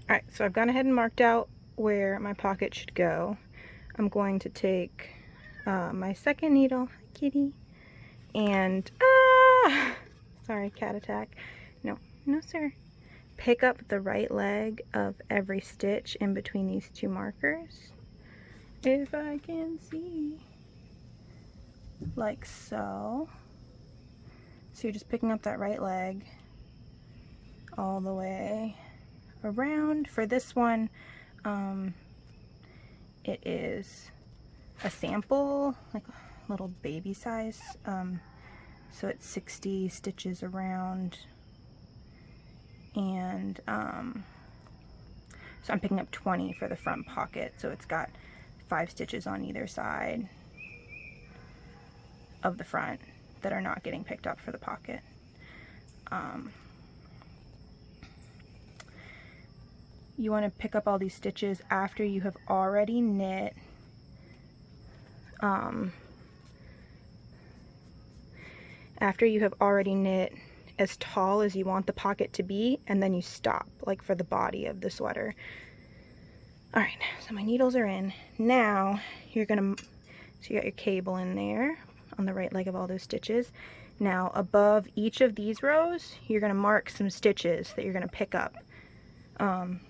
Alright, so I've gone ahead and marked out where my pocket should go. I'm going to take my second needle, kitty, and sorry, cat attack. No, no sir. Pick up the right leg of every stitch in between these two markers, if I can see, like so. So you're just picking up that right leg all the way around. For this one, it is a sample, like a little baby size, so it's 60 stitches around, and so I'm picking up 20 for the front pocket, so it's got 5 stitches on either side of the front that are not getting picked up for the pocket. You want to pick up all these stitches after you have already knit as tall as you want the pocket to be, and then you stop, like for the body of the sweater. Alright, so my needles are in. Now you're gonna, so you got your cable in there on the right leg of all those stitches. Now above each of these rows, you're gonna mark some stitches that you're gonna pick up.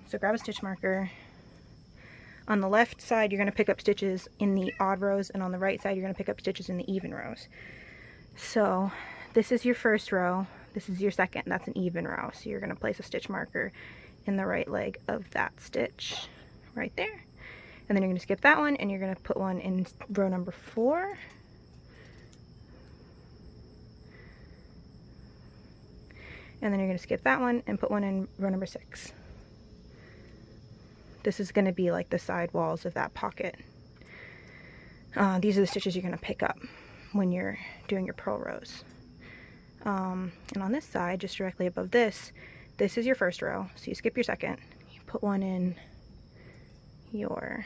So grab a stitch marker. On the left side, you're going to pick up stitches in the odd rows, and on the right side, you're going to pick up stitches in the even rows. So this is your first row, this is your second, that's an even row. So you're going to place a stitch marker in the right leg of that stitch right there. And then you're going to skip that one, and you're going to put one in row number 4. And then you're going to skip that one and put one in row number 6. This is going to be like the side walls of that pocket. These are the stitches you're going to pick up when you're doing your purl rows. And on this side, just directly above this, this is your first row. So you skip your second, you put one in your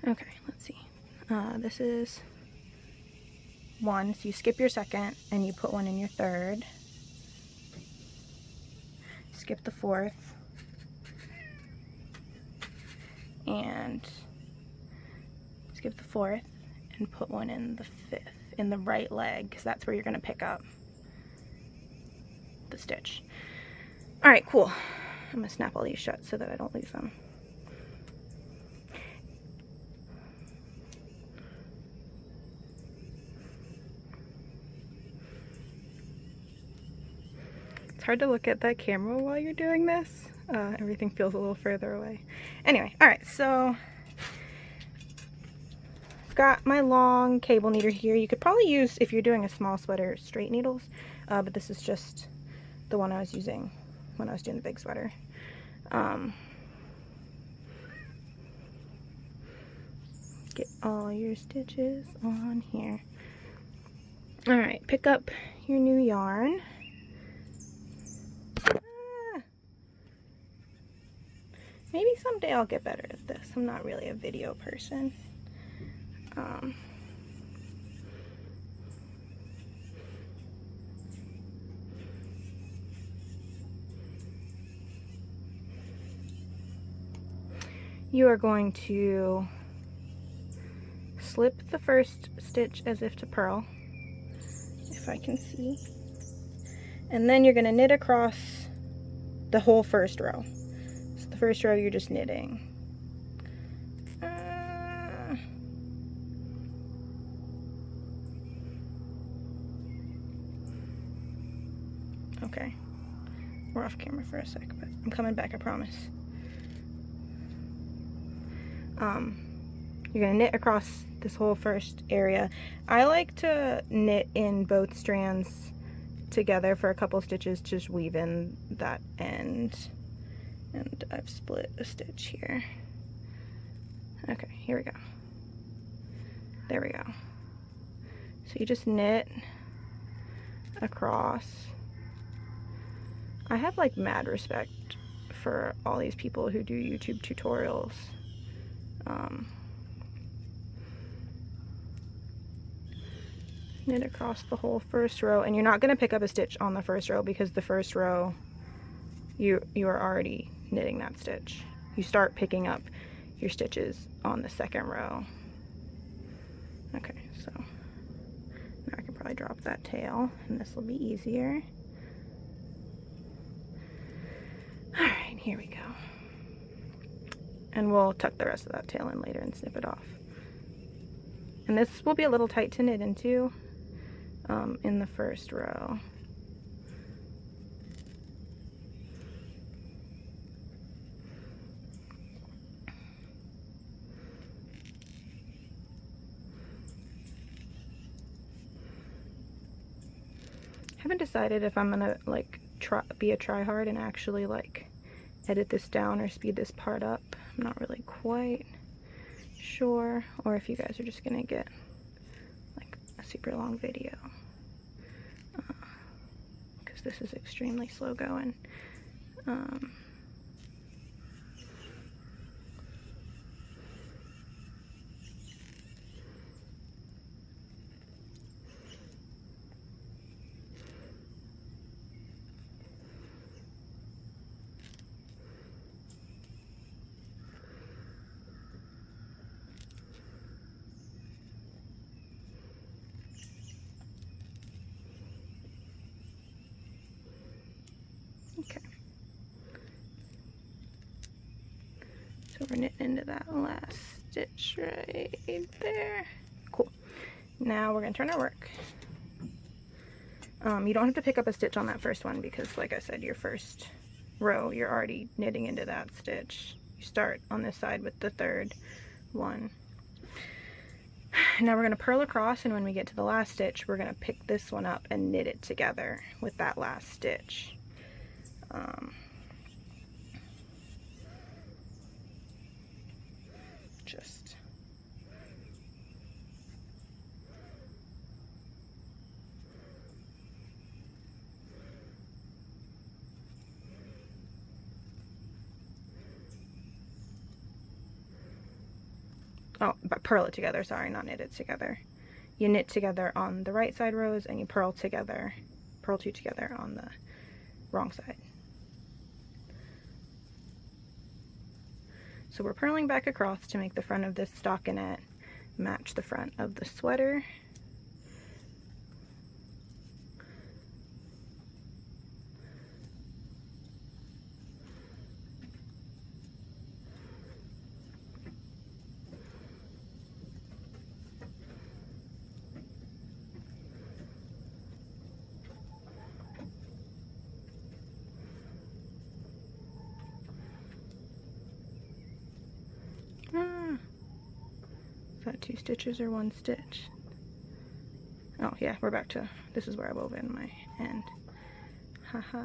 okay, let's see. This is 1, so you skip your second and you put one in your third, skip the 4th, and skip the 4th and put one in the 5th, in the right leg, because that's where you're going to pick up the stitch. Alright, cool. I'm going to snap all these shut so that I don't lose them. It's hard to look at that camera while you're doing this. Everything feels a little further away. Anyway, alright, so I've got my long cable needle here. You could probably use, if you're doing a small sweater, straight needles, but this is just the one I was using when I was doing the big sweater. Get all your stitches on here. Alright, pick up your new yarn. Maybe someday I'll get better at this. I'm not really a video person. You are going to slip the first stitch as if to purl, if I can see, and then you're going to knit across the whole first row. So the first row you're just knitting. Okay, we're off camera for a sec, but I'm coming back, I promise. You're going to knit across this whole first area. I like to knit in both strands together for a couple stitches, just weave in that end. And I've split a stitch here. Okay, here we go. There we go. So you just knit across. I have like mad respect for all these people who do YouTube tutorials. knit across the whole first row, and you're not going to pick up a stitch on the first row because the first row you are already knitting that stitch. You start picking up your stitches on the second row. Okay, so now I can probably drop that tail and this will be easier. All right, here we go. And we'll tuck the rest of that tail in later and snip it off. And this will be a little tight to knit into in the first row. Haven't decided if I'm gonna like be a try-hard and actually like edit this down or speed this part up. I'm not really quite sure, or if you guys are just gonna get like a super long video, because this is extremely slow going. Okay, so we're knitting into that last stitch right there. Cool. Now we're gonna turn our work. You don't have to pick up a stitch on that first one because, like I said, your first row you're already knitting into that stitch. You start on this side with the third one. Now we're going to purl across, and when we get to the last stitch we're going to pick this one up and knit it together with that last stitch. Just but purl it together, sorry, not knit it together. You knit together on the right side rows and you purl two together on the wrong side. So we're purling back across to make the front of this stockinette match the front of the sweater. Is that 2 stitches or 1 stitch? Oh yeah, we're back to, this is where I wove in my end. Haha.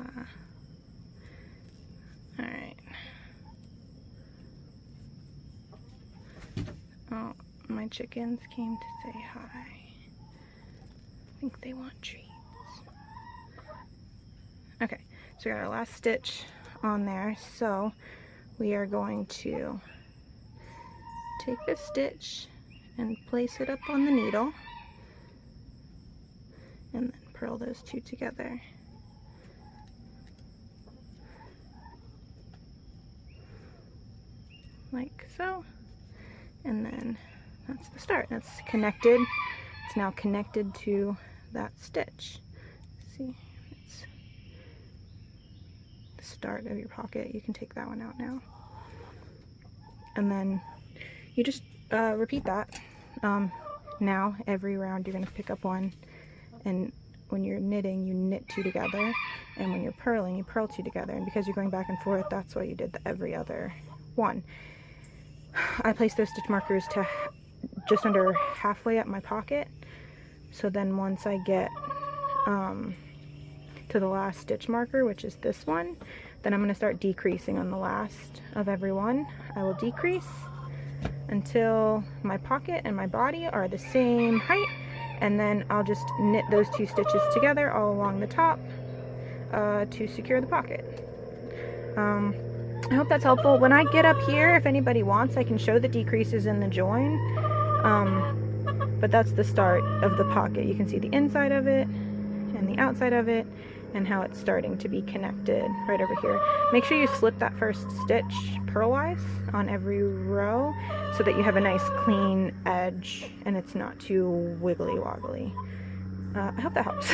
Alright. Oh, my chickens came to say hi. I think they want treats. Okay, so we got our last stitch on there, so we are going to take this stitch and place it up on the needle and then purl those 2 together. Like so. And then that's the start. That's connected. It's now connected to that stitch. See, it's the start of your pocket. You can take that one out now. And then you just repeat that. Now every round you're going to pick up one, and when you're knitting you knit 2 together, and when you're purling you purl 2 together, and because you're going back and forth that's why you did the every other one. I placed those stitch markers to just under halfway up my pocket, so then once I get to the last stitch marker, which is this one, then I'm going to start decreasing on the last of every one. I will decrease until my pocket and my body are the same height, and then I'll just knit those 2 stitches together all along the top to secure the pocket. I hope that's helpful. When I get up here, if anybody wants, I can show the decreases in the join. but that's the start of the pocket. You can see the inside of it and the outside of it and how it's starting to be connected right over here. Make sure you slip that first stitch purlwise on every row so that you have a nice clean edge and it's not too wiggly woggly. I hope that helps.